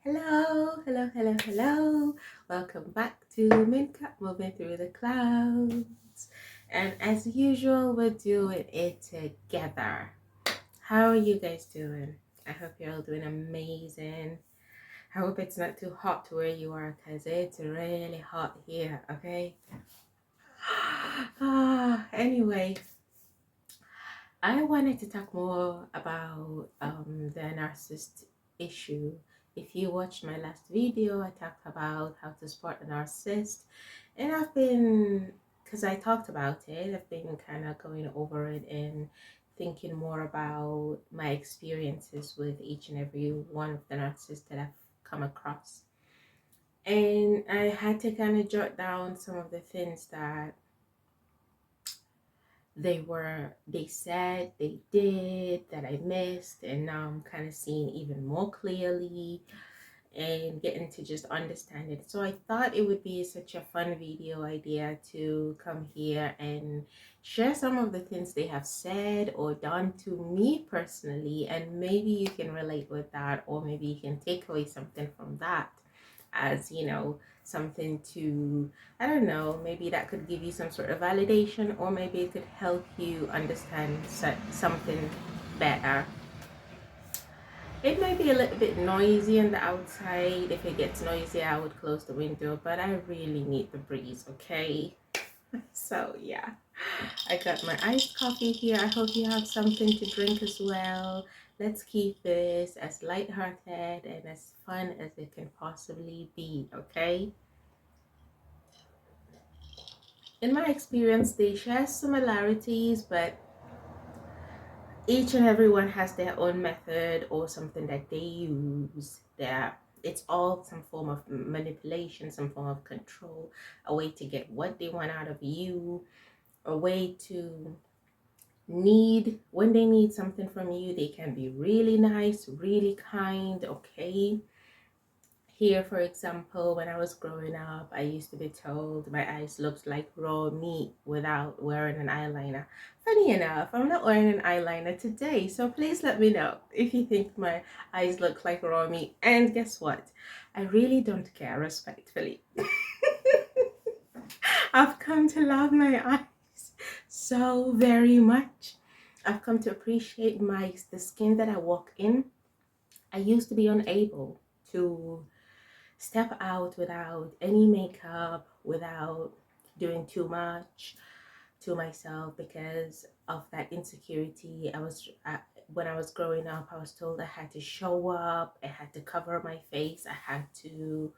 Hello. Welcome back to Minka Moving Through the Clouds. And as usual, we're doing it together. How are you guys doing? I hope you're all doing amazing. I hope it's not too hot where you are because it's really hot here, okay? Anyway, I wanted to talk more about the narcissist issue. If you watched my last video, I talked about how to spot a narcissist, and because I talked about it, I've been kind of going over it and thinking more about my experiences with each and every one of the narcissists that I've come across. And I had to kind of jot down some of the things that they said, they did, that I missed, and now I'm kind of seeing even more clearly and getting to just understand it. So I thought it would be such a fun video idea to come here and share some of the things they have said or done to me personally, and maybe you can relate with that, or maybe you can take away something from that as something to, I don't know, maybe that could give you some sort of validation, or maybe it could help you understand something better. It might be a little bit noisy on the outside. If it gets noisy, I would close the window, but I really need the breeze, okay? So yeah, I got my iced coffee here. I hope you have something to drink as well. Let's keep this as lighthearted and as fun as it can possibly be, okay? In my experience, they share similarities, but each and everyone has their own method or something that they use. It's all some form of manipulation, some form of control, a way to get what they want out of you, a way to when they need something from you, they can be really nice, really kind, okay? Here, for example, when I was growing up, I used to be told my eyes looked like raw meat without wearing an eyeliner. Funny enough, I'm not wearing an eyeliner today, so please let me know if you think my eyes look like raw meat. And guess what? I really don't care, respectfully. I've come to love my eyes so very much. I've come to appreciate the skin that I walk in. I used to be unable to step out without any makeup, without doing too much to myself because of that insecurity. When I was growing up, I was told I had to show up, I had to cover my face, I had to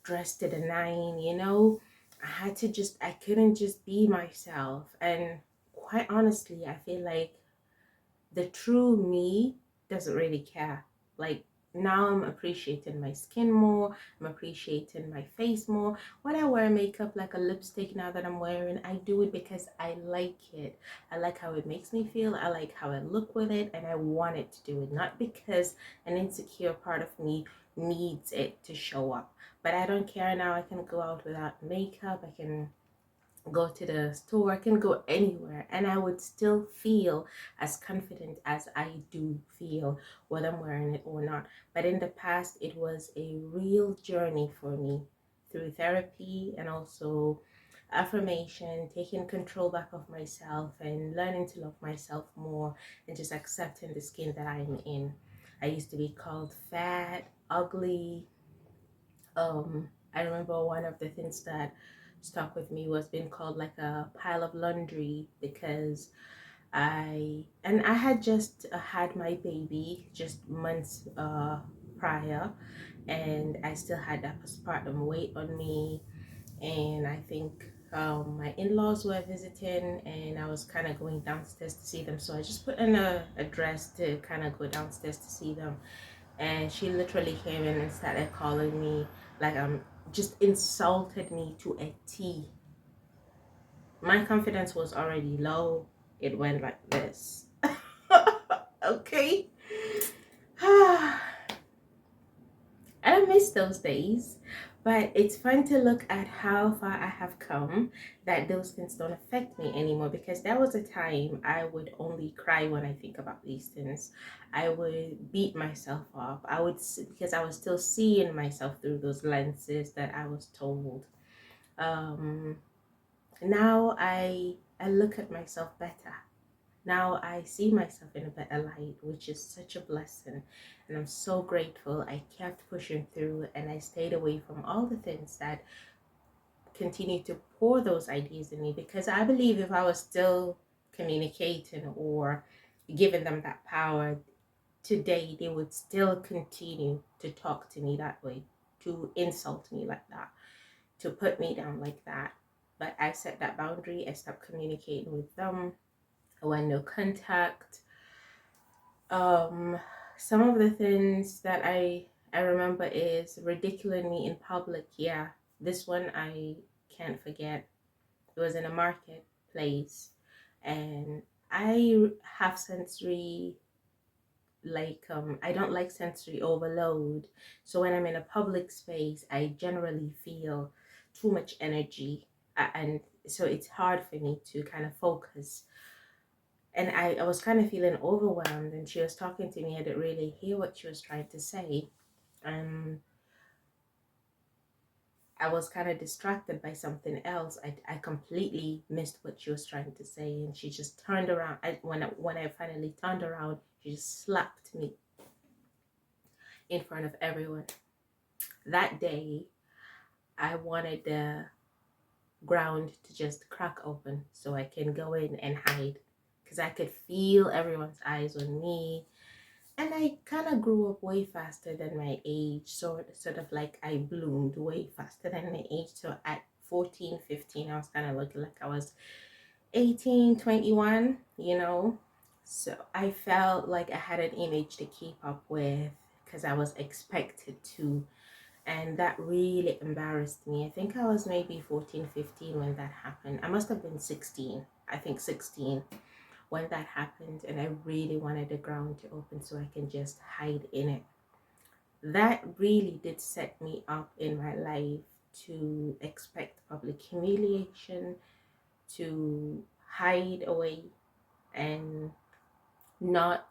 dress to the nine. I couldn't just be myself. And quite honestly, I feel like the true me doesn't really care. Like, now I'm appreciating my skin more, I'm appreciating my face more. When I wear makeup, like a lipstick now that I'm wearing, I do it because I like it. I like how it makes me feel, I like how I look with it, and I want it to do it, not because an insecure part of me needs it to show up. But I don't care now. I can go out without makeup, I can go to the store, I can go anywhere, and I would still feel as confident as I do feel whether I'm wearing it or not. But in the past, it was a real journey for me through therapy and also affirmation, taking control back of myself and learning to love myself more and just accepting the skin that I'm in. I used to be called fat, ugly. I remember one of the things that stuck with me was being called like a pile of laundry because I had just had my baby just months prior, and I still had that postpartum weight on me. And I think my in-laws were visiting, and I was kind of going downstairs to see them, so I just put in a dress to kind of go downstairs to see them. And she literally came in and started calling me like just insulted me to a T. My confidence was already low. It went like this. Okay. And I don't miss those days, but it's fun to look at how far I have come, that those things don't affect me anymore. Because there was a time I would only cry when I think about these things. I would beat myself up. Because I was still seeing myself through those lenses that I was told. Um, Now I look at myself better. Now I see myself in a better light, which is such a blessing. And I'm so grateful. I kept pushing through and I stayed away from all the things that continue to pour those ideas in me, because I believe if I was still communicating or giving them that power today, they would still continue to talk to me that way, to insult me like that, to put me down like that. But I set that boundary. I stopped communicating with them. I went no contact. Um, some of the things that I remember is ridiculing me in public. Yeah, this one I can't forget. It was in a marketplace, and I have sensory, I don't like sensory overload. So when I'm in a public space, I generally feel too much energy, and so it's hard for me to kind of focus. And I was kind of feeling overwhelmed, and she was talking to me. I didn't really hear what she was trying to say. Um, I was kind of distracted by something else. I completely missed what she was trying to say, and she just turned around. When I finally turned around, she just slapped me in front of everyone. That day, I wanted the ground to just crack open so I can go in and hide, because I could feel everyone's eyes on me. And I kind of grew up way faster than my age, sort of like I bloomed way faster than my age. So at 14, 15, I was kind of looking like I was 18, 21, you know. So I felt like I had an image to keep up with because I was expected to. And that really embarrassed me. I think I was maybe 14, 15 when that happened. I must have been 16. I think 16 when that happened, and I really wanted the ground to open so I can just hide in it. That really did set me up in my life to expect public humiliation, to hide away and not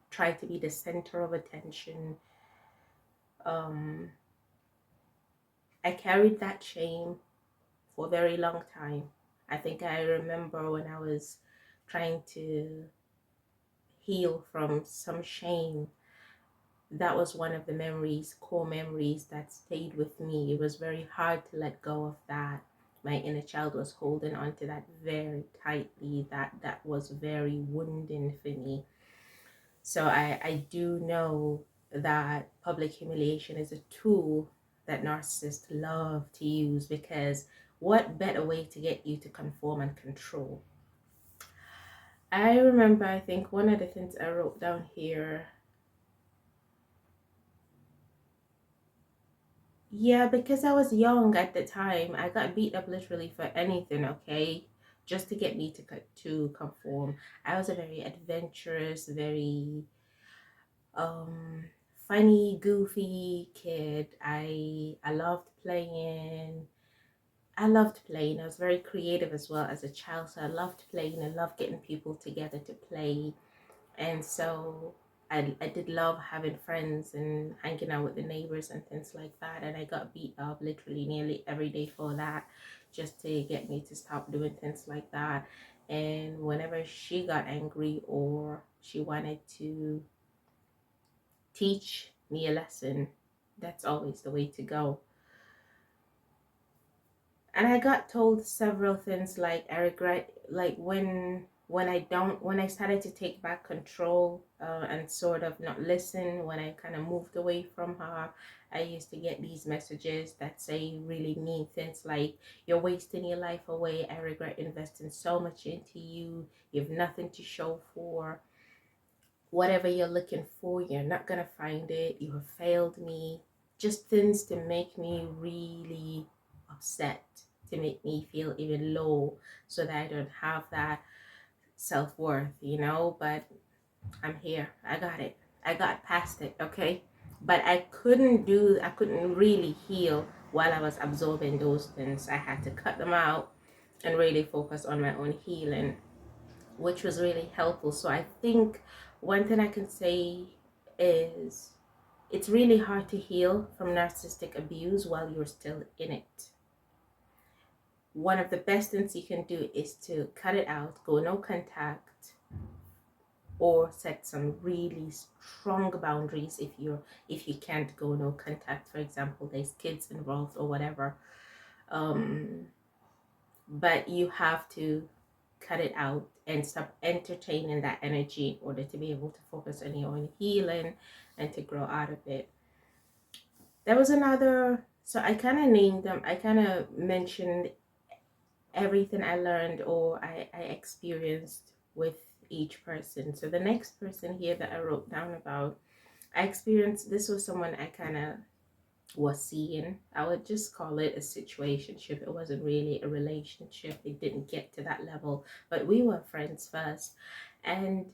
try to be the center of attention. Um, I carried that shame for a very long time. I think I remember when I was trying to heal from some shame, that was one of the core memories that stayed with me. It was very hard to let go of that. My inner child was holding on to that very tightly. That was very wounding for me. So I do know that public humiliation is a tool that narcissists love to use, because what better way to get you to conform and control? I remember, I think one of the things I wrote down here. Yeah, because I was young at the time, I got beat up literally for anything, okay? Just to get me to conform. I was a very adventurous, very um funny, goofy kid. I loved playing. I loved playing. I was very creative as well as a child, so I loved playing. I loved getting people together to play. And so I did love having friends and hanging out with the neighbors and things like that. And I got beat up literally nearly every day for that, just to get me to stop doing things like that. And whenever she got angry or she wanted to teach me a lesson, that's always the way to go. And I got told several things, like I regret, like when I started to take back control, and sort of not listen, when I kind of moved away from her, I used to get these messages that say really mean things like, "You're wasting your life away. I regret investing so much into you. You have nothing to show for. Whatever you're looking for, you're not gonna find it. You have failed me." Just things to make me really upset, to make me feel even low, so that I don't have that self-worth, you know. But I'm here. I got it. I got past it, okay? But I couldn't really heal while I was absorbing those things. I had to cut them out and really focus on my own healing, which was really helpful. So I think one thing I can say is it's really hard to heal from narcissistic abuse while you're still in it. One of the best things you can do is to cut it out, go no contact, or set some really strong boundaries if you can't go no contact. For example, there's kids involved or whatever, but you have to cut it out and stop entertaining that energy in order to be able to focus on your own healing and to grow out of it. There was another, so I kind of named them, I kind of mentioned everything I learned or I experienced with each person. So the next person here that I wrote down about, I experienced, this was someone I kind of was seeing. I would just call it a situationship. It wasn't really a relationship. It didn't get to that level, but we were friends first. And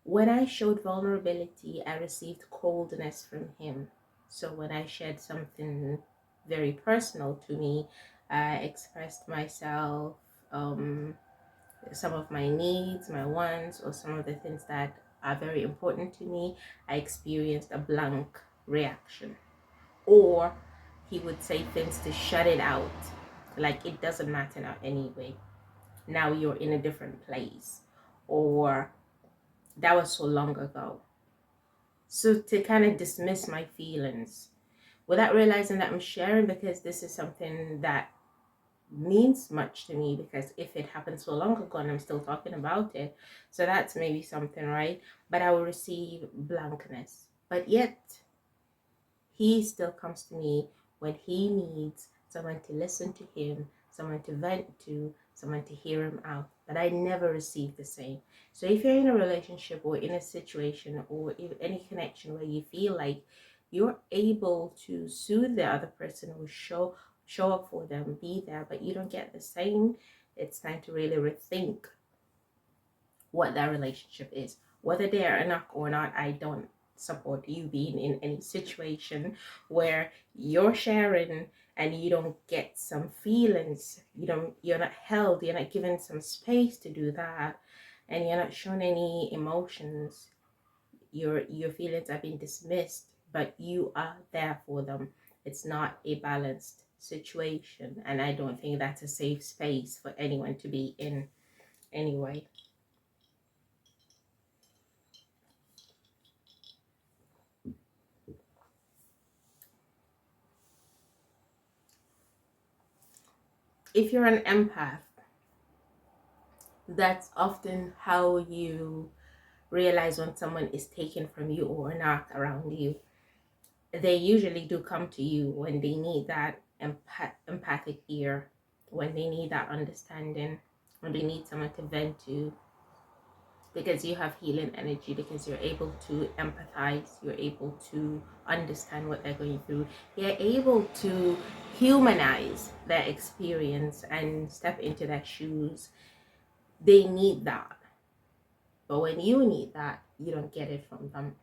when I showed vulnerability, I received coldness from him. So when I shared something very personal to me, I expressed myself, some of my needs, my wants, or some of the things that are very important to me, I experienced a blank reaction. Or he would say things to shut it out, like it doesn't matter now anyway. Now you're in a different place, or that was so long ago. So to kind of dismiss my feelings without realizing that I'm sharing because this is something that means much to me, because if it happened so long ago and I'm still talking about it, so that's maybe something, right? But I will receive blankness. But yet he still comes to me when he needs someone to listen to him, someone to vent to, someone to hear him out. But I never receive the same. So if you're in a relationship or in a situation or in any connection where you feel like you're able to soothe the other person or show up for them, be there, but you don't get the same, it's time to really rethink what that relationship is. Whether they are enough or not, I don't support you being in any situation where you're sharing and you don't get some feelings, you're not held, you're not given some space to do that, and you're not shown any emotions. Your feelings have been dismissed, but you are there for them. It's not a balanced situation, and I don't think that's a safe space for anyone to be in anyway. If you're an empath, that's often how you realize when someone is taken from you or not around you. They usually do come to you when they need that empathic ear, when they need that understanding, when they need someone to vent to, because you have healing energy, because you're able to empathize, you're able to understand what they're going through, you're able to humanize their experience and step into their shoes. They need that. But when you need that, you don't get it from them.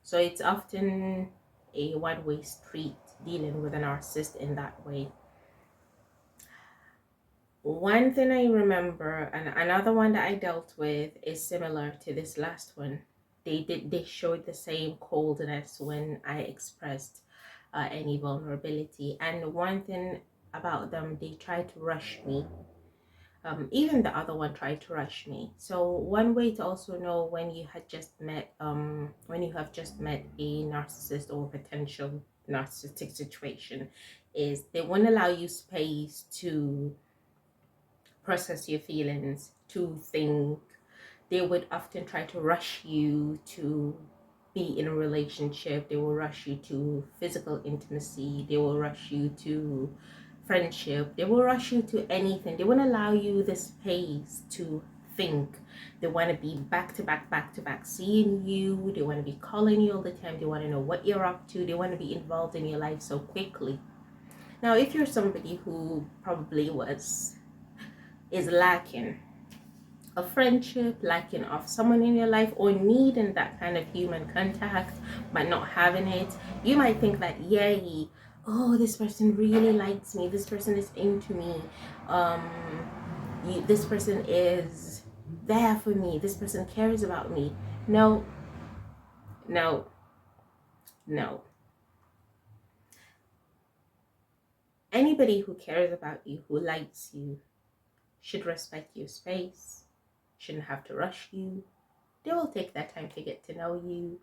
So it's often a one-way street dealing with a narcissist in that way. One thing I remember, and another one that I dealt with is similar to this last one. They showed the same coldness when I expressed any vulnerability. And one thing about them, they tried to rush me. Even the other one tried to rush me. So one way to also know when you have just met a narcissist or potential narcissistic situation is they won't allow you space to process your feelings, to think. They would often try to rush you to be in a relationship. They will rush you to physical intimacy. They will rush you to friendship. They will rush you to anything. They won't allow you the space to think. They want to be back to back seeing you. They want to be calling you all the time. They want to know what you're up to. They want to be involved in your life so quickly. Now, if you're somebody who probably is lacking a friendship, lacking of someone in your life, or needing that kind of human contact, by not having it. You might think that, yay, oh, this person really likes me, this person is into me, um this person is there for me, this person cares about me. No, no, no. Anybody who cares about you, who likes you, should respect your space, shouldn't have to rush you. They will take that time to get to know you.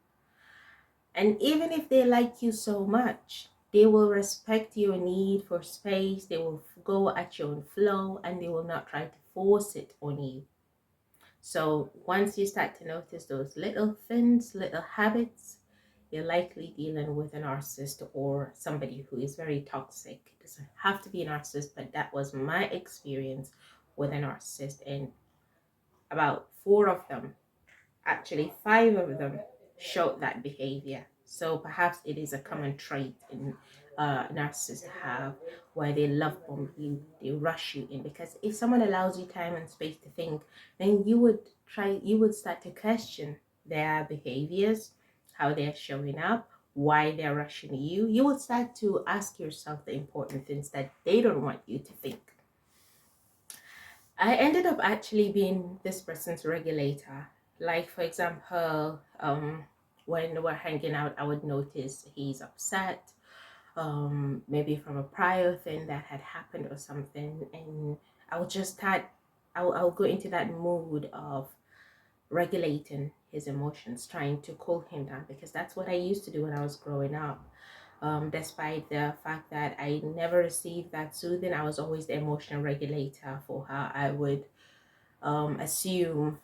And even if they like you so much, they will respect your need for space. They will go at your own flow, and they will not try to force it on you. So once you start to notice those little things, little habits, you're likely dealing with a narcissist or somebody who is very toxic. It doesn't have to be a narcissist, but that was my experience with a narcissist. And about 4 of them, actually 5 of them, showed that behavior. So perhaps it is a common trait in narcissists to have, where they love bomb you, they rush you in. Because if someone allows you time and space to think, then you would start to question their behaviors, how they're showing up, why they're rushing you. You would start to ask yourself the important things that they don't want you to think. I ended up actually being this person's regulator. Like, for example, when we're hanging out, I would notice he's upset, maybe from a prior thing that had happened or something, and I would just start, I'll go into that mood of regulating his emotions, trying to cool him down, because that's what I used to do when I was growing up. Despite the fact that I never received that soothing, I was always the emotional regulator for her. I would assume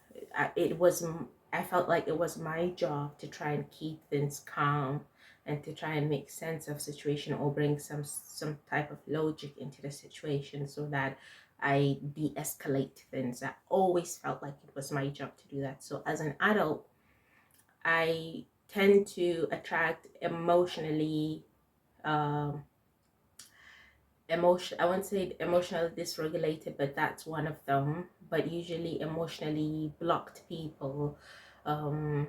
I felt like it was my job to try and keep things calm and to try and make sense of situation, or bring some type of logic into the situation, so that I de-escalate things. I always felt like it was my job to do that. So as an adult, I tend to attract emotionally I won't say emotionally dysregulated, but that's one of them. But usually emotionally blocked people, um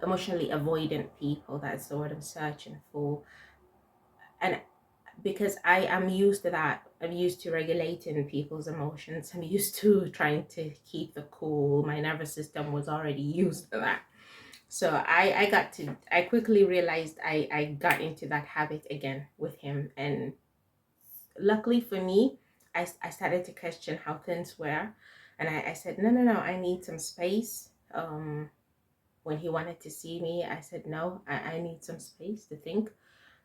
emotionally avoidant people, that's the word I'm searching for. And because I am used to that, I'm used to regulating people's emotions, I'm used to trying to keep the cool, my nervous system was already used to that. So I quickly realized I got into that habit again with him. And luckily for me, I started to question how things were. And I said, no, no, no, I need some space. When he wanted to see me, I said, no, I need some space to think.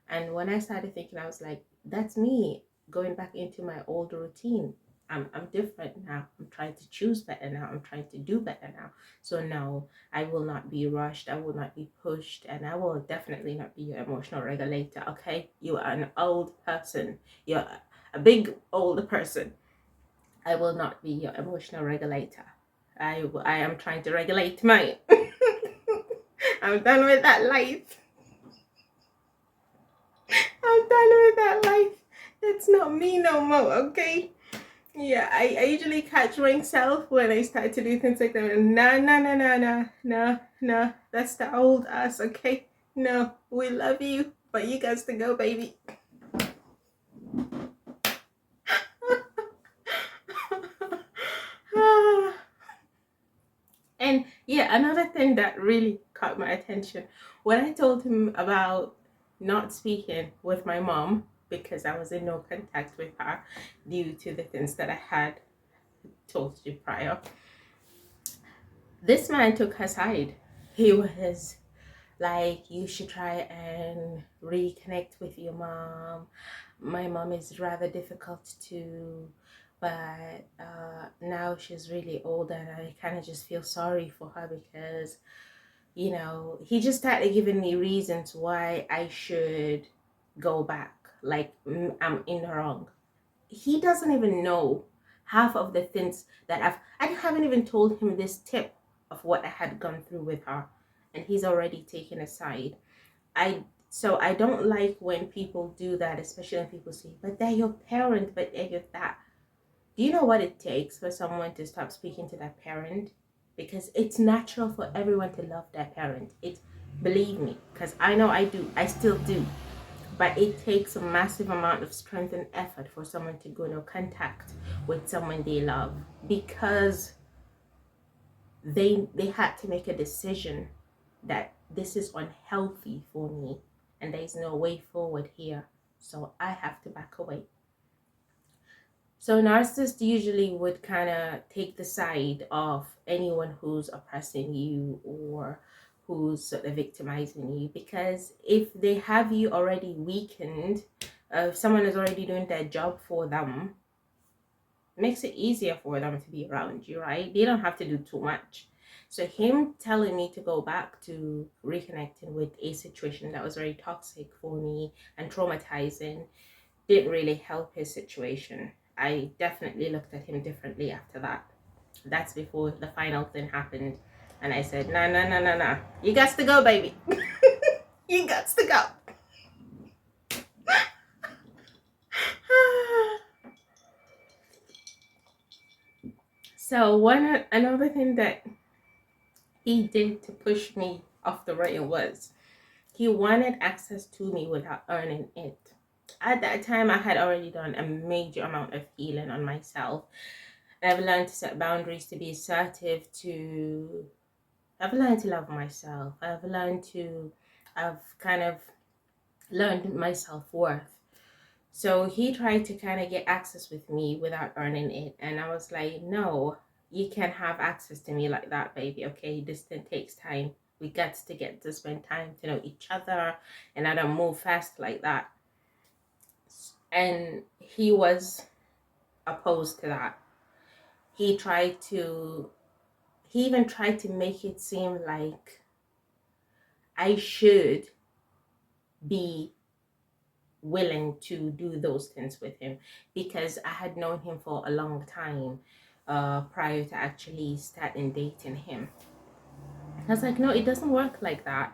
And when I started thinking, I was like, that's me going back into my old routine. I'm different now. I'm trying to choose better now. I'm trying to do better now. So no, I will not be rushed. I will not be pushed. And I will definitely not be your emotional regulator. Okay? You are an old person. You're a big older person. I will not be your emotional regulator. I am trying to regulate mine. I'm done with that life. I'm done with that life. That's not me no more, okay? Yeah, I usually catch myself when I start to do things like that. No, no, no, no, no, no, no. That's the old us, okay? No, we love you, but you guys to go, baby. And yeah, another thing that really caught my attention, when I told him about not speaking with my mom because I was in no contact with her due to the things that I had told you prior, this man took her side. He was like, you should try and reconnect with your mom. My mom is rather difficult to, but now she's really old, and I kind of just feel sorry for her because, you know, he just started giving me reasons why I should go back, like I'm in the wrong. He doesn't even know half of the things that I haven't even told him this tip of what I had gone through with her, and he's already taken a side. So I don't like when people do that, especially when people say, but they're your parent, but they're your that. Do you know what it takes for someone to stop speaking to that parent? Because it's natural for everyone to love their parent. Believe me, because I know I do. I still do. But it takes a massive amount of strength and effort for someone to go into contact with someone they love, because they had to make a decision that this is unhealthy for me and there's no way forward here, so I have to back away. So narcissists usually would kind of take the side of anyone who's oppressing you or who's sort of victimizing you, because if they have you already weakened, if someone is already doing their job for them, it makes it easier for them to be around you, right? They don't have to do too much. So him telling me to go back to reconnecting with a situation that was very toxic for me and traumatizing didn't really help his situation. I definitely looked at him differently after that. That's before the final thing happened. And I said, nah, nah, nah, nah, nah. You got to go, baby. You got to go. So another thing that he did to push me off the rail was he wanted access to me without earning it. At that time, I had already done a major amount of healing on myself. I've learned to set boundaries, to be assertive, I've learned to love myself. I've kind of learned my self-worth. So he tried to kind of get access with me without earning it. And I was like, no, you can't have access to me like that, baby. Okay, this thing takes time. We got to get to spend time to know each other. And I don't move fast like that. And he was opposed to that. He even tried to make it seem like I should be willing to do those things with him, because I had known him for a long time prior to actually starting dating him. I was like, no, it doesn't work like that.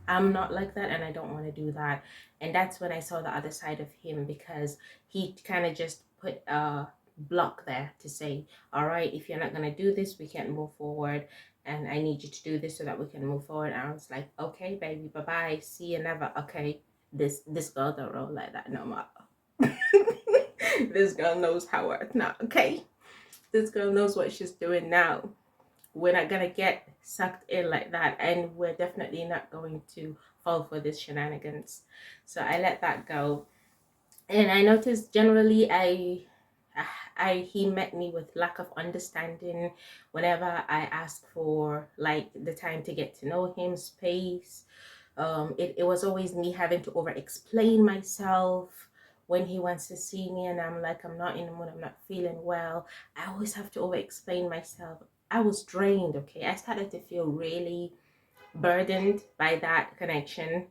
I'm not like that, and I don't want to do that. And that's when I saw the other side of him, because he kind of just put a block there to say, all right, if you're not going to do this, we can't move forward, and I need you to do this so that we can move forward. And I was like, okay, baby, bye-bye, see you never. Okay, this girl don't roll like that no more. This girl knows how work now. Okay, this girl knows what she's doing now. We're not gonna get sucked in like that, and we're definitely not going to fall for this shenanigans. So I let that go. And I noticed generally he met me with lack of understanding whenever I asked for like the time to get to know him, space. It was always me having to over explain myself when he wants to see me, and I'm like, I'm not in the mood, I'm not feeling well. I always have to over explain myself. I was drained. Okay, I started to feel really burdened by that connection.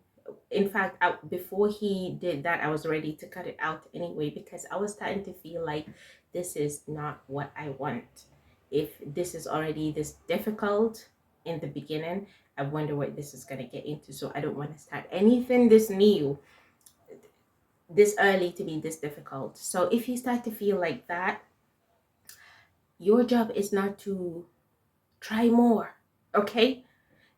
In fact, before he did that, I was ready to cut it out anyway, because I was starting to feel like this is not what I want. If this is already this difficult in the beginning, I wonder what this is going to get into. So I don't want to start anything this new this early to be this difficult. So if you start to feel like that, your job is not to try more, okay?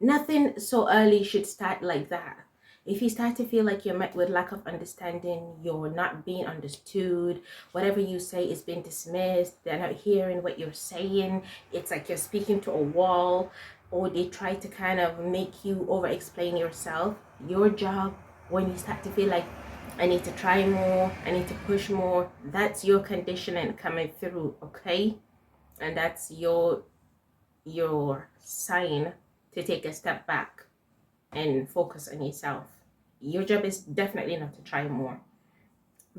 Nothing so early should start like that. If you start to feel like you're met with lack of understanding, you're not being understood, whatever you say is being dismissed, they're not hearing what you're saying, it's like you're speaking to a wall, or they try to kind of make you over explain yourself, your job, when you start to feel like I need to try more, I need to push more, that's your conditioning coming through, okay? And that's your sign to take a step back and focus on yourself. Your job is definitely not to try more,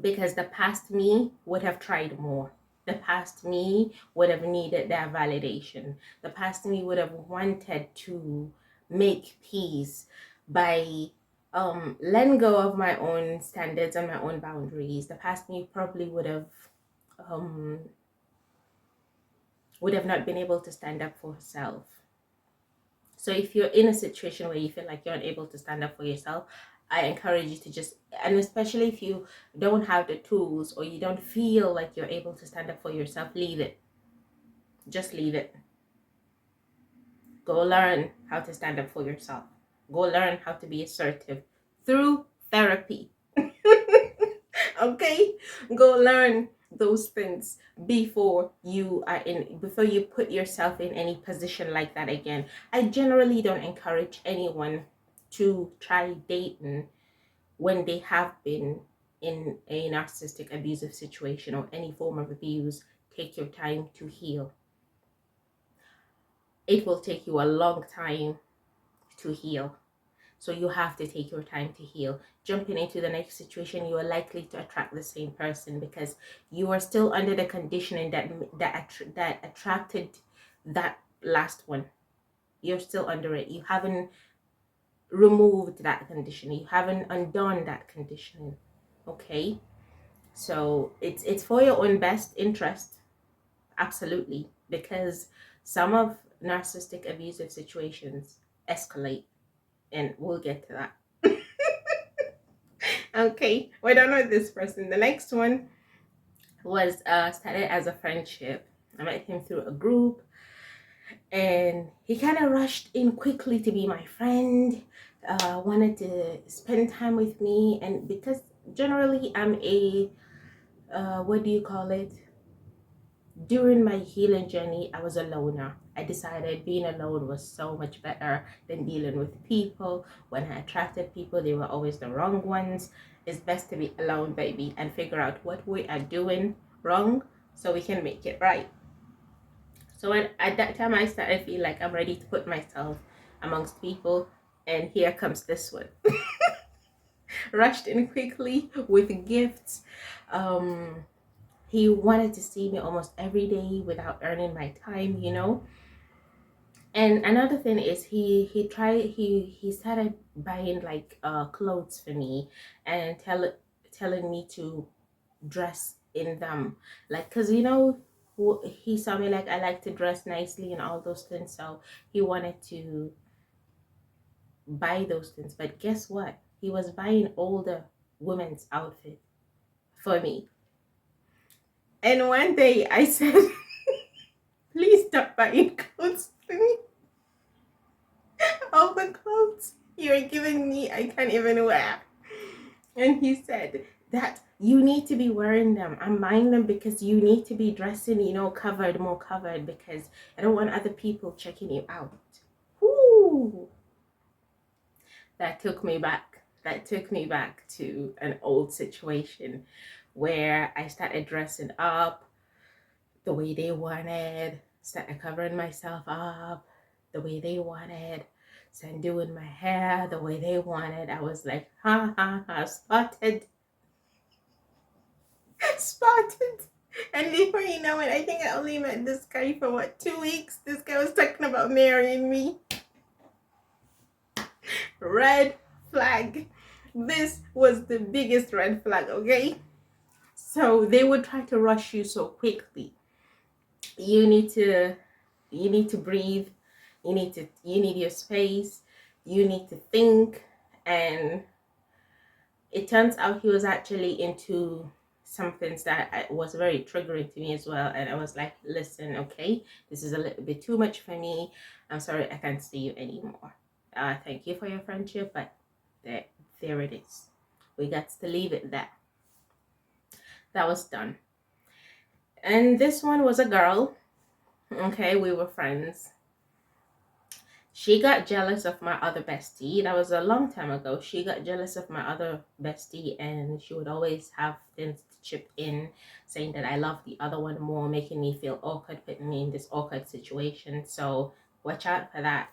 because the past me would have tried more. The past me would have needed that validation. The past me would have wanted to make peace by letting go of my own standards and my own boundaries. The past me probably would have not been able to stand up for herself. So if you're in a situation where you feel like you're unable to stand up for yourself, I encourage you to just, and especially if you don't have the tools or you don't feel like you're able to stand up for yourself, leave it. Just leave it. Go learn how to stand up for yourself. Go learn how to be assertive through therapy. Okay, go learn those things before you put yourself in any position like that again. I generally don't encourage anyone to try dating when they have been in a narcissistic abusive situation or any form of abuse. Take your time to heal. It will take you a long time to heal. So you have to take your time to heal. Jumping into the next situation, you are likely to attract the same person because you are still under the conditioning that attracted that last one. You're still under it. You haven't removed that conditioning. You haven't undone that conditioning. Okay? So it's for your own best interest. Absolutely. Because some of narcissistic abusive situations escalate, and we'll get to that. Okay, we're done with this person. The next one was started as a friendship. I met him through a group, and he kind of rushed in quickly to be my friend. Wanted to spend time with me, and because generally I'm a what do you call it? During my healing journey, I was a loner. I decided being alone was so much better than dealing with people. When I attracted people, they were always the wrong ones. It's best to be alone, baby, and figure out what we are doing wrong so we can make it right. So at that time, I started to feel like I'm ready to put myself amongst people, and here comes this one. Rushed in quickly with gifts. He wanted to see me almost every day without earning my time, you know. And another thing is he started buying like clothes for me and telling me to dress in them, like, because you know, he saw me like I like to dress nicely and all those things, so he wanted to buy those things. But guess what? He was buying older women's outfit for me. And one day I said, please stop buying clothes for me. All the clothes you're giving me, I can't even wear. And he said that you need to be wearing them. I'm buying them because you need to be dressing, you know, covered, more covered, because I don't want other people checking you out. Whoo! That took me back. That took me back to an old situation where I started dressing up the way they wanted, started covering myself up the way they wanted, started doing my hair the way they wanted. I was like, ha ha ha, spotted. Spotted. And before you know it, I think I only met this guy for what, 2 weeks? This guy was talking about marrying me. Red flag. This was the biggest red flag, okay? So they would try to rush you so quickly. You need to breathe. You need your space. You need to think. And it turns out he was actually into some things that was very triggering to me as well. And I was like, listen, okay, this is a little bit too much for me. I'm sorry, I can't see you anymore. Thank you for your friendship, but there it is. We got to leave it there. That was done. And this one was a girl. Okay, we were friends. She got jealous of my other bestie. That was a long time ago. She got jealous of my other bestie, and she would always have things to chip in, saying that I love the other one more, making me feel awkward, putting me in this awkward situation. So watch out for that.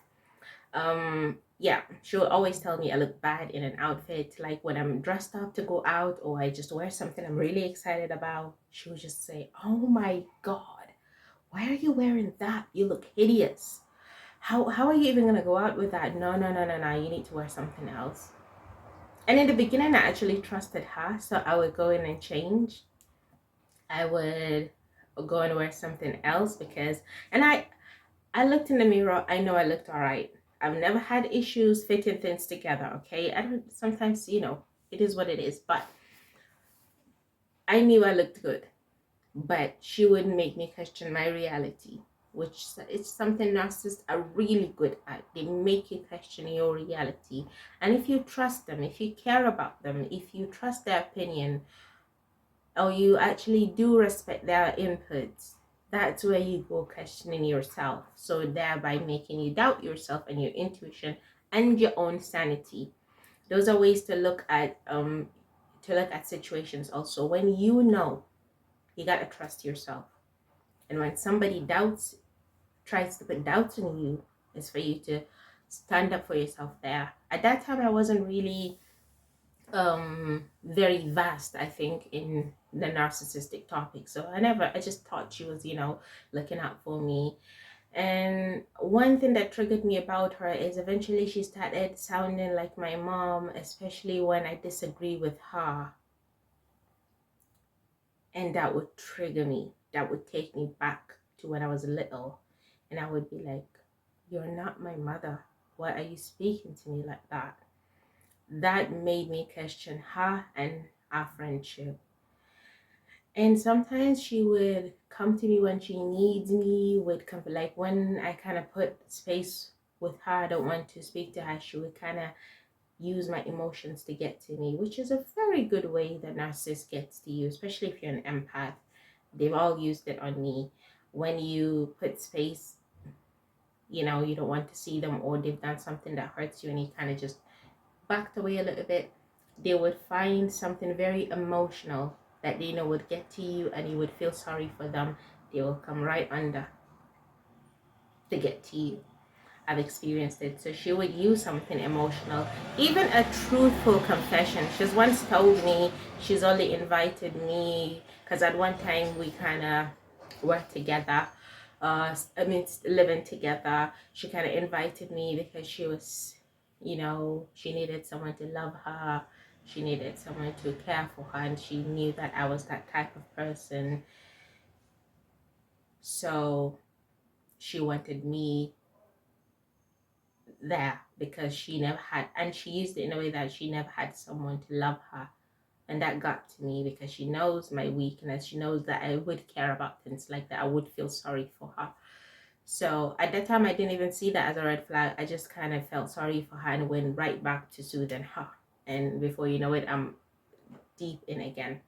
Yeah, she would always tell me I look bad in an outfit. Like when I'm dressed up to go out, or I just wear something I'm really excited about, she would just say, oh my God, why are you wearing that? You look hideous. How are you even gonna go out with that? No, you need to wear something else. And in the beginning, I actually trusted her, so I would go in and change. I would go and wear something else because, and I looked in the mirror. I know I looked all right. I've never had issues fitting things together. Okay, I don't. Sometimes, you know, it is what it is. But I knew I looked good. But she wouldn't make me question my reality. which it's something narcissists are really good at. They make you question your reality. And if you trust them, if you care about them, if you trust their opinion, or you actually do respect their inputs, that's where you go questioning yourself. So thereby making you doubt yourself and your intuition and your own sanity. Those are ways to look at situations also. When you know, you gotta trust yourself. And when somebody tries to put doubts in you, it's for you to stand up for yourself there. At that time I wasn't really very vast, I think, in the narcissistic topic. So I just thought she was, looking out for me. And one thing that triggered me about her is eventually she started sounding like my mom, especially when I disagree with her. And that would trigger me. That would take me back to when I was little. And I would be like, you're not my mother. Why are you speaking to me like that? That made me question her and our friendship. And sometimes she would come to me when she needs me, like when I kind of put space with her, I don't want to speak to her, she would kind of use my emotions to get to me, which is a very good way that narcissist gets to you, especially if you're an empath. They've all used it on me. When you put space, you don't want to see them, or they've done something that hurts you and you kind of just backed away a little bit, they would find something very emotional that they know would get to you and you would feel sorry for them. They will come right under to get to you. I've experienced it. So she would use something emotional, even a truthful confession. She's once told me she's only invited me because at one time we kind of worked together. Living together. She kind of invited me because she was, she needed someone to love her. She needed someone to care for her, and she knew that I was that type of person. So she wanted me there because she never had, and she used it in a way that she never had someone to love her. And that got to me because she knows my weakness. She knows that I would care about things like that. I would feel sorry for her. So at that time I didn't even see that as a red flag. I just kind of felt sorry for her and went right back to soothing her. And before you know it, I'm deep in again.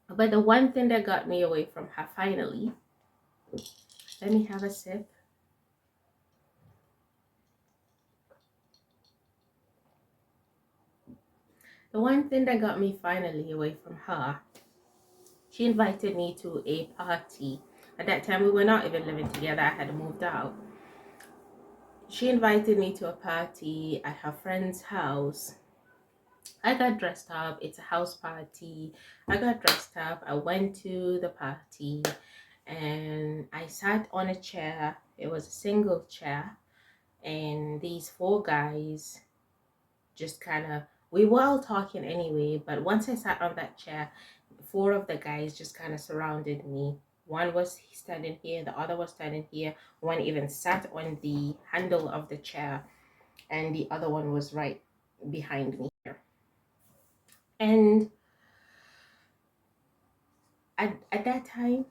But the one thing that got me away from her finally, let me have a sip. The one thing that got me finally away from her, she invited me to a party. At that time, we were not even living together. I had moved out. She invited me to a party at her friend's house. I got dressed up. It's a house party. I got dressed up. I went to the party and I sat on a chair. It was a single chair. And these four guys just kind of, we were all talking anyway, but once I sat on that chair, four of the guys just kind of surrounded me. One was standing here, the other was standing here, one even sat on the handle of the chair, and the other one was right behind me here. And at that time,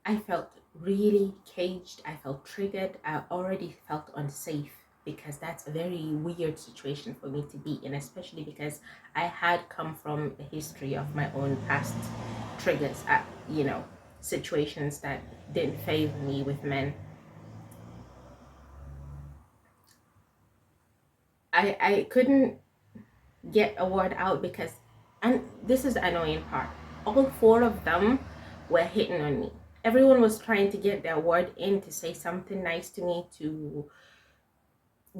I felt really caged. I felt triggered. I already felt unsafe because that's a very weird situation for me to be in, especially because I had come from a history of my own past triggers at, situations that didn't favor me with men. I couldn't get a word out because, and this is the annoying part, all four of them were hitting on me. Everyone was trying to get their word in to say something nice to me, to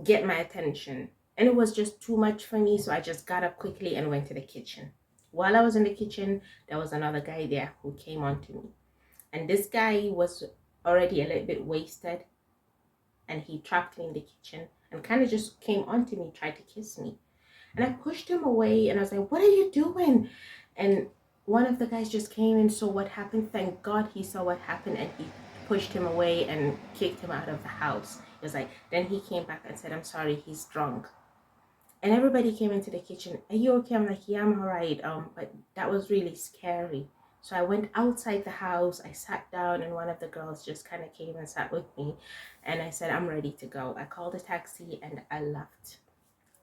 get my attention, and it was just too much for me. So I just got up quickly and went to the kitchen. While I was in the kitchen, there was another guy there who came on to me, and this guy was already a little bit wasted, and he trapped me in the kitchen and kind of just came on to me, tried to kiss me, and I pushed him away and I was like, what are you doing? And one of the guys just came and saw what happened. Thank God he saw what happened, and he pushed him away and kicked him out of the house. It was like, then he came back and said, I'm sorry, he's drunk. And everybody came into the kitchen. Are you okay? I'm like, yeah, I'm all right. But that was really scary. So I went outside the house, I sat down, and one of the girls just kind of came and sat with me. And I said, I'm ready to go. I called a taxi and I left.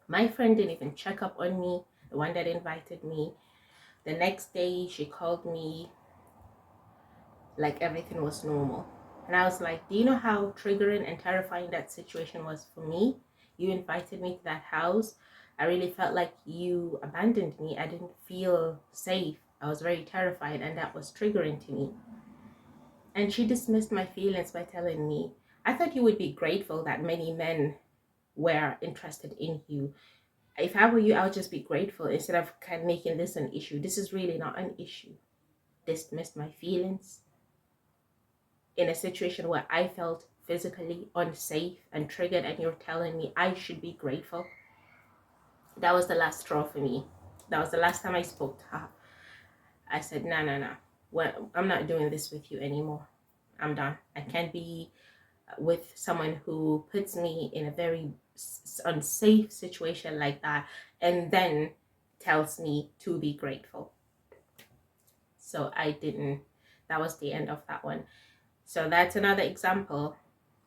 My friend didn't even check up on me, the one that invited me. The next day, she called me like everything was normal. And I was like, do you know how triggering and terrifying that situation was for me? You invited me to that house. I really felt like you abandoned me. I didn't feel safe. I was very terrified, and that was triggering to me. And she dismissed my feelings by telling me, I thought you would be grateful that many men were interested in you. If I were you, I would just be grateful instead of kind of making this an issue. This is really not an issue. Dismissed my feelings in a situation where I felt physically unsafe and triggered, and you're telling me I should be grateful. That was the last straw for me. That was the last time I spoke to her. I said, no. Well, I'm not doing this with you anymore. I'm done. I can't be with someone who puts me in a very unsafe situation like that and then tells me to be grateful. So I didn't. That was the end of that one. So that's another example.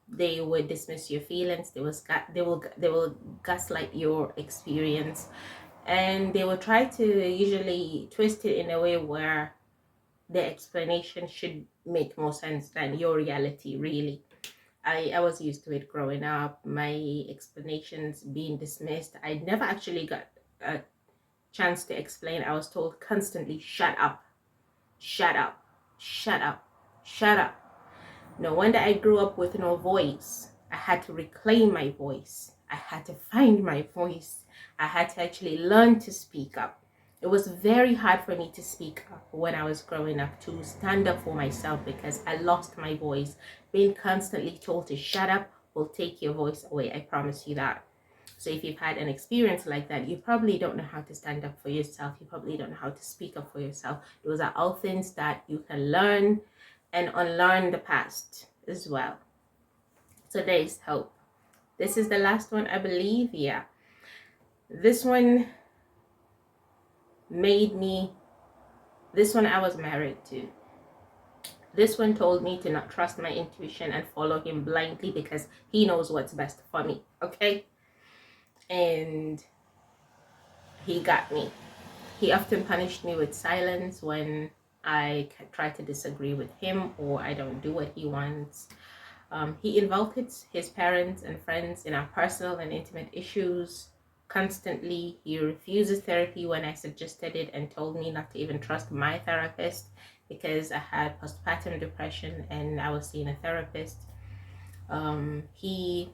They would dismiss your feelings. They will gaslight your experience, and they will try to usually twist it in a way where the explanation should make more sense than your reality really. I was used to it growing up, my explanations being dismissed. I never actually got a chance to explain. I was told constantly, shut up, shut up, shut up, shut up. No wonder I grew up with no voice. I had to reclaim my voice. I had to find my voice. I had to actually learn to speak up. It was very hard for me to speak up when I was growing up, to stand up for myself, because I lost my voice. Being constantly told to shut up will take your voice away. I promise you that. So if you've had an experience like that, you probably don't know how to stand up for yourself. You probably don't know how to speak up for yourself. Those are all things that you can learn and unlearn the past as well. So there is hope. This is the last one, I believe. Yeah. This one I was married to. This one told me to not trust my intuition and follow him blindly because he knows what's best for me. Okay. And he got me. He often punished me with silence when I try to disagree with him or I don't do what he wants. He involved his parents and friends in our personal and intimate issues constantly. He refuses therapy when I suggested it and told me not to even trust my therapist because I had postpartum depression and I was seeing a therapist. He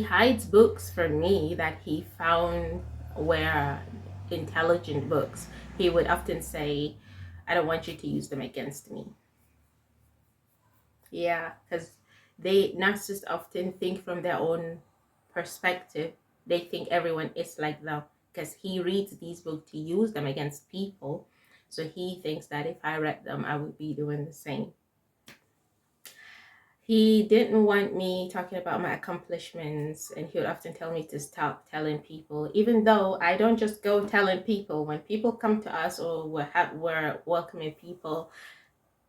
hides books from me that he found were intelligent books. He would often say, I don't want you to use them against me. Yeah, because narcissists often think from their own perspective. They think everyone is like them because he reads these books to use them against people. So he thinks that if I read them, I would be doing the same. He didn't want me talking about my accomplishments, and he would often tell me to stop telling people, even though I don't just go telling people. When people come to us or we're welcoming people,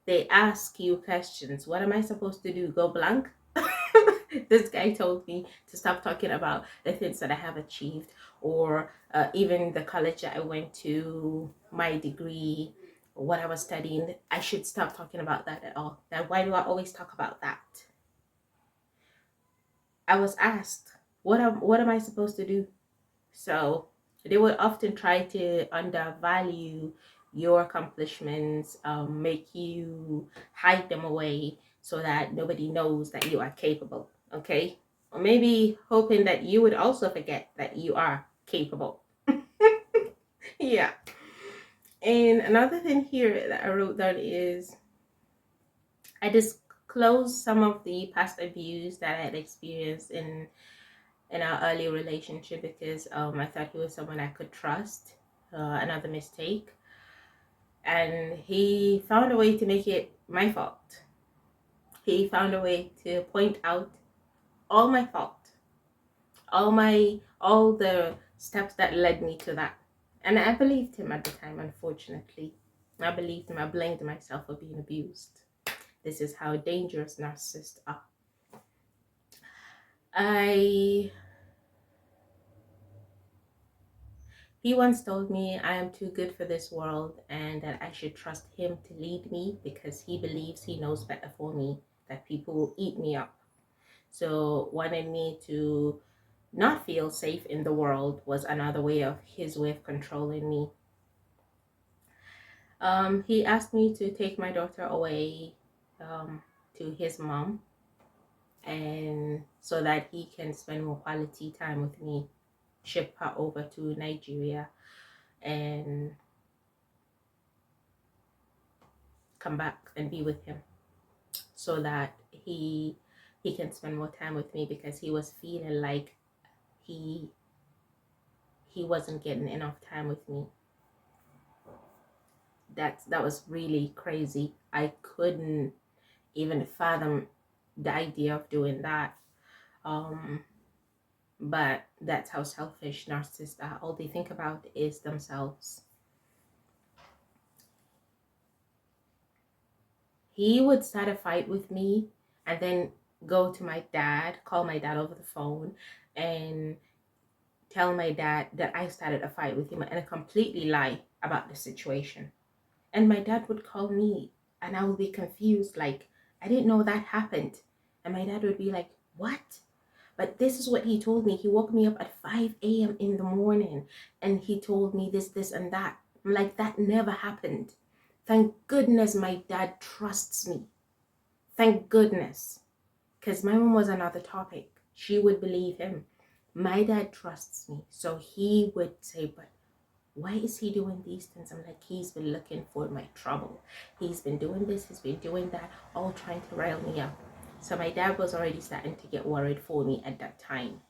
they ask you questions. What am I supposed to do? Go blank? This guy told me to stop talking about the things that I have achieved, or even the college that I went to, my degree, what I was studying. I should stop talking about that at all. That why do I always talk about that? I was asked, what am I supposed to do? So they would often try to undervalue your accomplishments, make you hide them away so that nobody knows that you are capable. Okay, or maybe hoping that you would also forget that you are capable. Yeah. And another thing here that I wrote down is I disclosed some of the past abuse that I had experienced in our early relationship because I thought he was someone I could trust. Another mistake, and he found a way to make it my fault. He found a way to point out all my fault, all the steps that led me to that. And I believed him at the time, unfortunately. I believed him. I blamed myself for being abused. This is how dangerous narcissists are. He once told me I am too good for this world and that I should trust him to lead me because he believes he knows better for me, that people will eat me up. So wanting me to not feel safe in the world was another way of his way of controlling me. He asked me to take my daughter away to his mom, and so that he can spend more quality time with me, ship her over to Nigeria and come back and be with him, so that he can spend more time with me, because he was feeling like he wasn't getting enough time with me. That was really crazy. I couldn't even fathom the idea of doing that. But that's how selfish narcissists are. All they think about is themselves. He would start a fight with me and then go to my dad, call my dad over the phone, and tell my dad that I started a fight with him and completely lie about the situation. And my dad would call me and I would be confused, like, I didn't know that happened. And my dad would be like, what? But this is what he told me. He woke me up at 5 a.m. in the morning and he told me this, and that. I'm like, that never happened. Thank goodness my dad trusts me. Thank goodness. Because my mom was another topic. She would believe him. My dad trusts me. So he would say, but why is he doing these things? I'm like, he's been looking for my trouble. He's been doing this, he's been doing that, all trying to rile me up. So my dad was already starting to get worried for me at that time.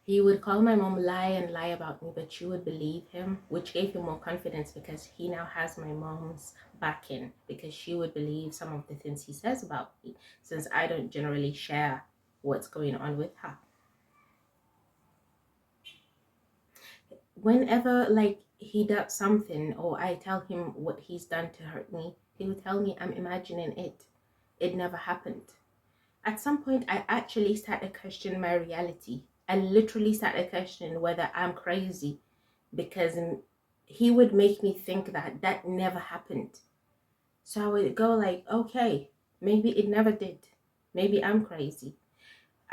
He would call my mom, lie and lie about me, but she would believe him, which gave him more confidence, because he now has my mom's backing, because she would believe some of the things he says about me, since I don't generally share what's going on with her. Whenever like he does something or I tell him what he's done to hurt me, he would tell me I'm imagining it. It never happened. At some point, I actually started questioning my reality. I literally started questioning whether I'm crazy, because he would make me think that that never happened. So I would go like, okay, maybe it never did. Maybe I'm crazy.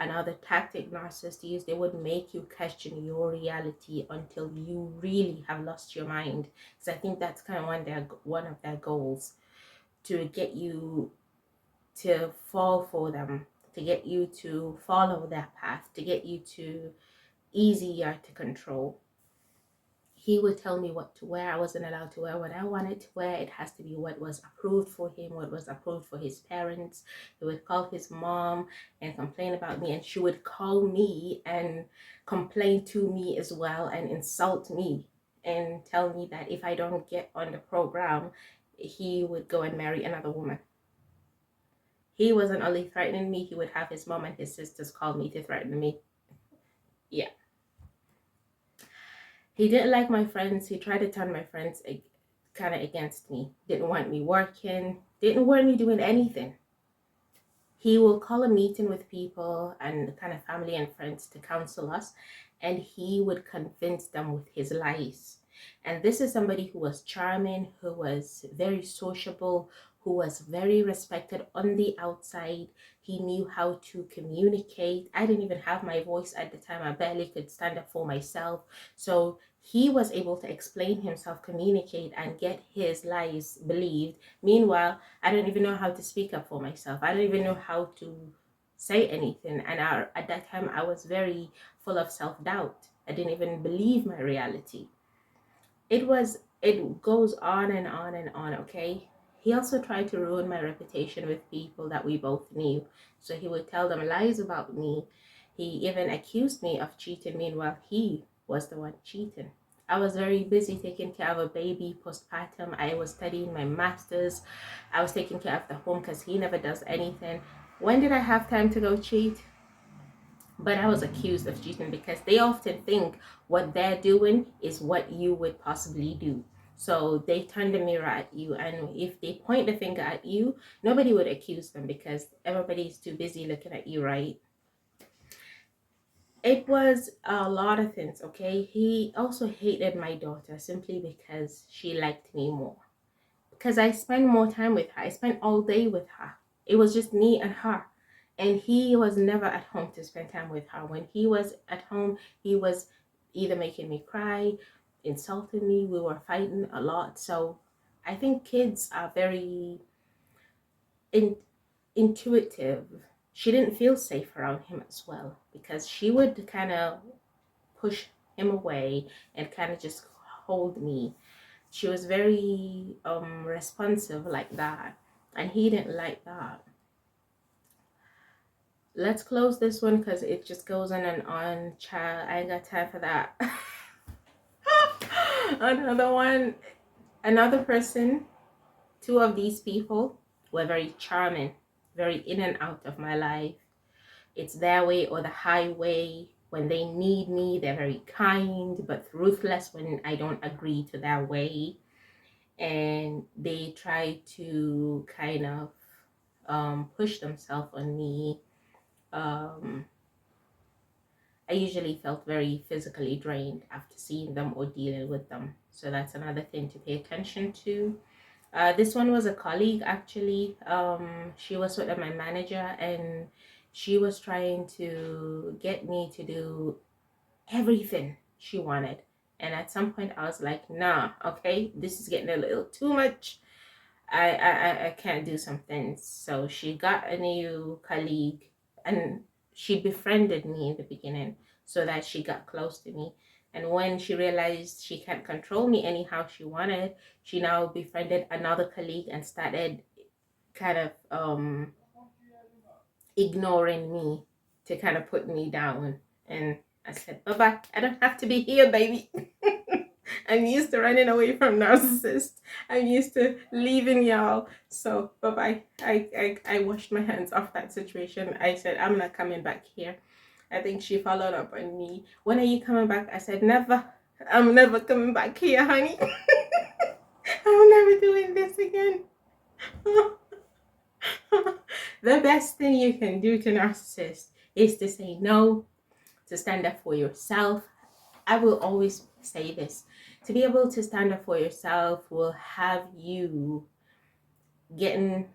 Another tactic narcissists use, they would make you question your reality until you really have lost your mind. So I think that's kind of one of their goals, to get you to fall for them, to get you to follow their path, to get you to easier to control. He would tell me what to wear. I wasn't allowed to wear what I wanted to wear. It has to be what was approved for him, what was approved for his parents. He would call his mom and complain about me, and she would call me and complain to me as well and insult me and tell me that if I don't get on the program, he would go and marry another woman. He wasn't only threatening me, he would have his mom and his sisters call me to threaten me. Yeah. He didn't like my friends. He tried to turn my friends kind of against me. Didn't want me working. Didn't want me doing anything. He will call a meeting with people and kind of family and friends to counsel us, and he would convince them with his lies. And this is somebody who was charming, who was very sociable, who was very respected on the outside. He knew how to communicate. I didn't even have my voice at the time. I barely could stand up for myself. So he was able to explain himself, communicate, and get his lies believed. Meanwhile, I don't even know how to speak up for myself. I don't even know how to say anything. And at that time, I was very full of self-doubt. I didn't even believe my reality. It goes on and on and on, okay? He also tried to ruin my reputation with people that we both knew. So he would tell them lies about me. He even accused me of cheating. Meanwhile, he was the one cheating. I was very busy taking care of a baby postpartum. I was studying my master's. I was taking care of the home because he never does anything. When did I have time to go cheat? But I was accused of cheating because they often think what they're doing is what you would possibly do. So they turn the mirror at you, and if they point the finger at you, nobody would accuse them because everybody's too busy looking at you, right? It was a lot of things, okay? He also hated my daughter simply because she liked me more. Because I spent more time with her. I spent all day with her. It was just me and her. And he was never at home to spend time with her. When he was at home, he was either making me cry, insulting me. We were fighting a lot. So I think kids are very in, intuitive. She didn't feel safe around him as well because she would kind of push him away and kind of just hold me. She was very responsive like that, and he didn't like that. Let's close this one because it just goes on and on. Child, I ain't got time for that. Another one, another person. Two of these people were very charming, very in and out of my life. It's their way or the highway. When they need me, they're very kind but ruthless when I don't agree to their way. And they try to kind of push themselves on me. I usually felt very physically drained after seeing them or dealing with them. So that's another thing to pay attention to. This one was a colleague actually. She was sort of my manager, and she was trying to get me to do everything she wanted. And at some point I was like, nah, okay, this is getting a little too much. I can't do something. So she got a new colleague, and she befriended me in the beginning so that she got close to me. And when she realized she can't control me anyhow she wanted, she now befriended another colleague and started kind of ignoring me to kind of put me down. And I said, bye bye, I don't have to be here, baby. I'm used to running away from narcissists. I'm used to leaving y'all. So bye bye. I washed my hands off that situation. I said, I'm not coming back here. I think she followed up on me. When are you coming back? I said, never. I'm never coming back here, honey. I'm never doing this again. The best thing you can do to narcissists is to say no, to stand up for yourself. I will always say this. To be able to stand up for yourself will have you getting,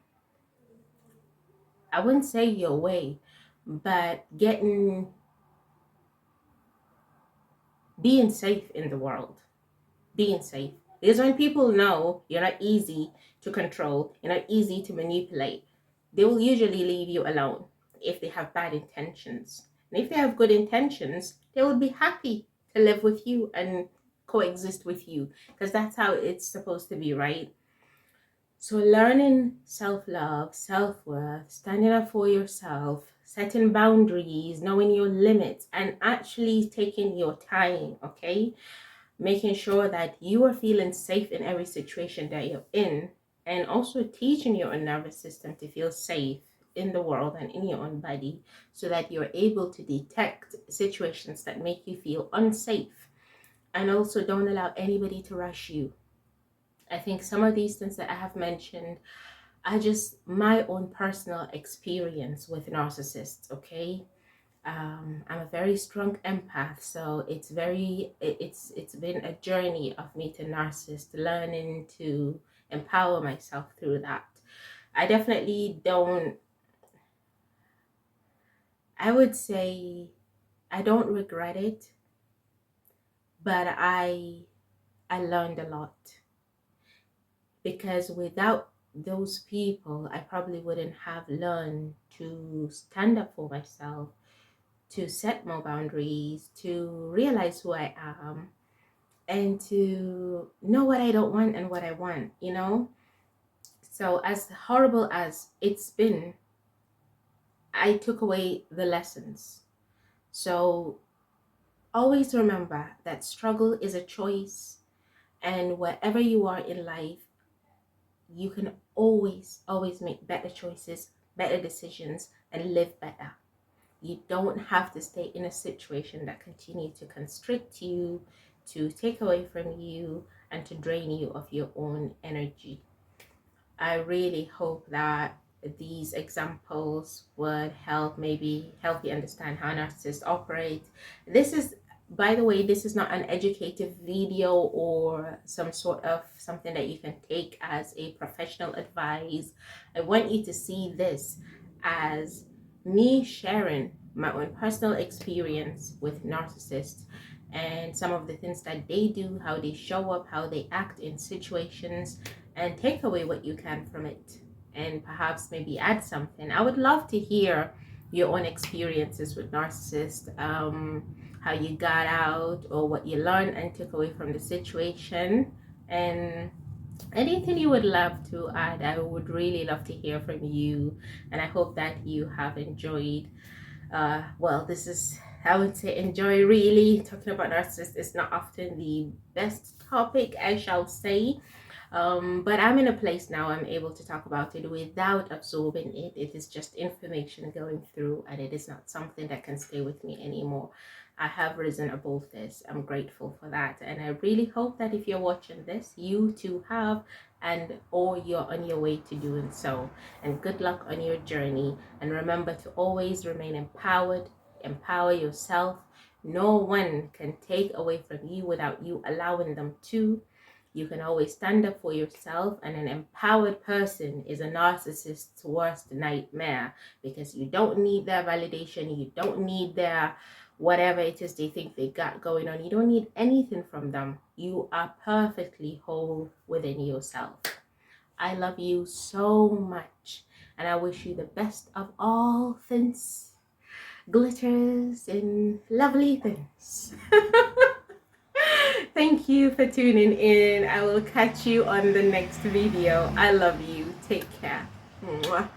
I wouldn't say your way, but being safe in the world. Being safe. Because when people know you're not easy to control, you're not easy to manipulate, they will usually leave you alone if they have bad intentions. And if they have good intentions, they will be happy to live with you and coexist with you, because that's how it's supposed to be, right? So learning self-love, self-worth, standing up for yourself, setting boundaries, knowing your limits, and actually taking your time, okay? Making sure that you are feeling safe in every situation that you're in, and also teaching your own nervous system to feel safe in the world and in your own body, so that you're able to detect situations that make you feel unsafe, and also don't allow anybody to rush you. I think some of these things that I have mentioned are just my own personal experience with narcissists, okay? I'm a very strong empath, so it's been a journey of me to narcissist, learning to empower myself through that. I definitely don't, I would say I don't regret it, but I learned a lot, because without those people I probably wouldn't have learned to stand up for myself, to set more boundaries, to realize who I am, and to know what I don't want and what I want, you know? So as horrible as it's been, I took away the lessons. So always remember that struggle is a choice, and wherever you are in life, you can always make better choices, better decisions, and live better. You don't have to stay in a situation that continues to constrict you, to take away from you, and to drain you of your own energy. I really hope that these examples would help you understand how narcissists operate. This is, by the way, this is not an educative video or some sort of something that you can take as a professional advice. I want you to see this as me sharing my own personal experience with narcissists and some of the things that they do, how they show up, how they act in situations, and take away what you can from it and perhaps maybe add something. I would love to hear your own experiences with narcissists, how you got out or what you learned and took away from the situation, and anything you would love to add. I would really love to hear from you, and I hope that you have enjoyed. Well, this is, I would say, enjoy. Really talking about narcissists is not often the best topic, I shall say, but I'm in a place now I'm able to talk about it without absorbing it. It is just information going through, and it is not something that can stay with me anymore. I have risen above this. I'm grateful for that, and I really hope that if you're watching this, you too have, and or you're on your way to doing so. And good luck on your journey, and remember to always remain empowered. Empower yourself. No one can take away from you without you allowing them to. You can always stand up for yourself, and an empowered person is a narcissist's worst nightmare, because you don't need their validation, you don't need their whatever it is they think they got going on. You don't need anything from them. You are perfectly whole within yourself. I love you so much, and I wish you the best of all things, glitters and lovely things. Thank you for tuning in. I will catch you on the next video. I love you. Take care. Mwah.